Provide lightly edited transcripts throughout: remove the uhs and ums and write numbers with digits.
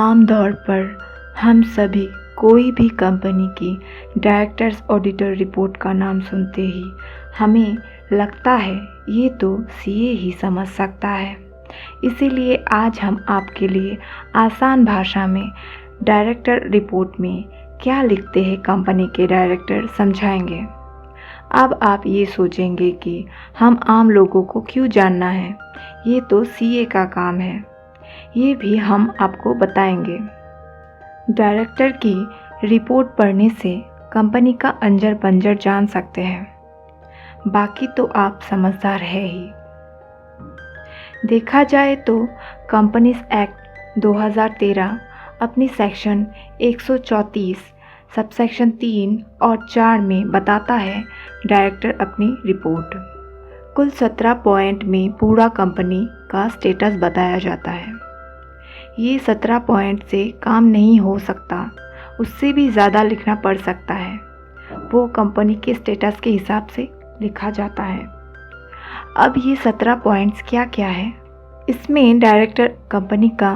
आम तौर पर हम सभी कोई भी कंपनी की डायरेक्टर्स ऑडिटर रिपोर्ट का नाम सुनते ही हमें लगता है ये तो सीए ही समझ सकता है। इसीलिए आज हम आपके लिए आसान भाषा में डायरेक्टर रिपोर्ट में क्या लिखते हैं कंपनी के डायरेक्टर समझाएंगे। अब आप ये सोचेंगे कि हम आम लोगों को क्यों जानना है, ये तो सीए का काम है। ये भी हम आपको बताएंगे। डायरेक्टर की रिपोर्ट पढ़ने से कंपनी का अंजर पंजर जान सकते हैं। बाकी तो आप समझदार है ही। देखा जाए तो कंपनीज एक्ट 2013 अपनी सेक्शन 134 सबसेक्शन 3 और 4 में बताता है डायरेक्टर अपनी रिपोर्ट। कुल 17 पॉइंट में पूरा कंपनी का स्टेटस बताया जाता है। ये 17 पॉइंट से काम नहीं हो सकता, उससे भी ज़्यादा लिखना पड़ सकता है। वो कंपनी के स्टेटस के हिसाब से लिखा जाता है। अब ये 17 पॉइंट्स क्या क्या है? इसमें डायरेक्टर कंपनी का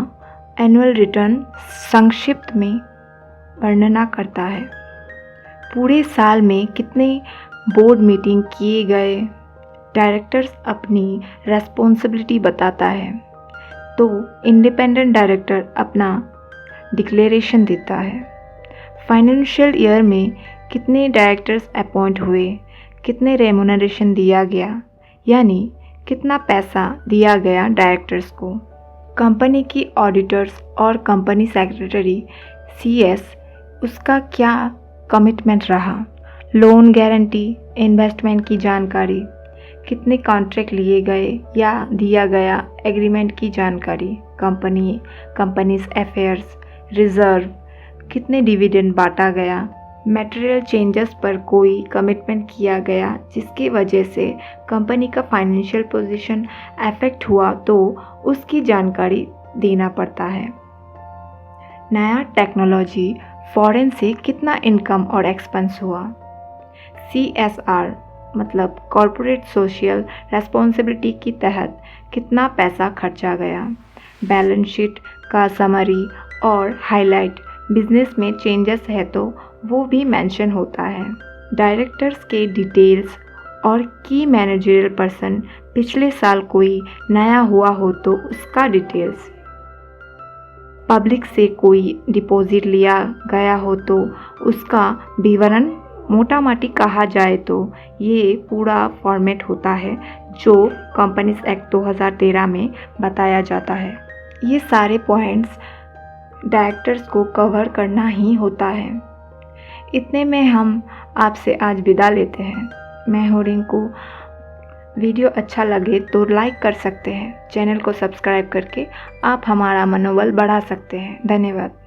एनुअल रिटर्न संक्षिप्त में वर्णना करता है। पूरे साल में कितने बोर्ड मीटिंग किए गए, डायरेक्टर्स अपनी रेस्पॉन्सिबिलिटी बताता है। तो इंडिपेंडेंट डायरेक्टर अपना डिक्लेरेशन देता है। फाइनेंशियल ईयर में कितने डायरेक्टर्स अपॉइंट हुए, कितने रेम्यूनरेशन दिया गया, यानी कितना पैसा दिया गया डायरेक्टर्स को। कंपनी की ऑडिटर्स और कंपनी सेक्रेटरी सीएस उसका क्या कमिटमेंट रहा, लोन गारंटी, इन्वेस्टमेंट की जानकारी, कितने कॉन्ट्रैक्ट लिए गए या दिया गया एग्रीमेंट की जानकारी, कंपनीज अफेयर्स, रिजर्व, कितने डिविडेंड बांटा गया, मटेरियल चेंजेस पर कोई कमिटमेंट किया गया जिसकी वजह से कंपनी का फाइनेंशियल पोजीशन अफेक्ट हुआ तो उसकी जानकारी देना पड़ता है। नया टेक्नोलॉजी फॉरेन से कितना इनकम और एक्सपेंस हुआ, CSR मतलब कॉरपोरेट सोशल रेस्पॉन्सिबिलिटी के तहत कितना पैसा खर्चा गया, बैलेंस शीट का समरी और हाईलाइट, बिजनेस में चेंजेस है तो वो भी मेंशन होता है। डायरेक्टर्स के डिटेल्स और की मैनेजरियल पर्सन पिछले साल कोई नया हुआ हो तो उसका डिटेल्स, पब्लिक से कोई डिपॉजिट लिया गया हो तो उसका विवरण मोटा माटी कहा जाए तो ये पूरा फॉर्मेट होता है जो कंपनीज एक्ट 2013 में बताया जाता है। ये सारे पॉइंट्स डायरेक्टर्स को कवर करना ही होता है। इतने में हम आपसे आज विदा लेते हैं। मैं हूँ रिंकू। वीडियो अच्छा लगे तो लाइक कर सकते हैं। चैनल को सब्सक्राइब करके आप हमारा मनोबल बढ़ा सकते हैं। धन्यवाद।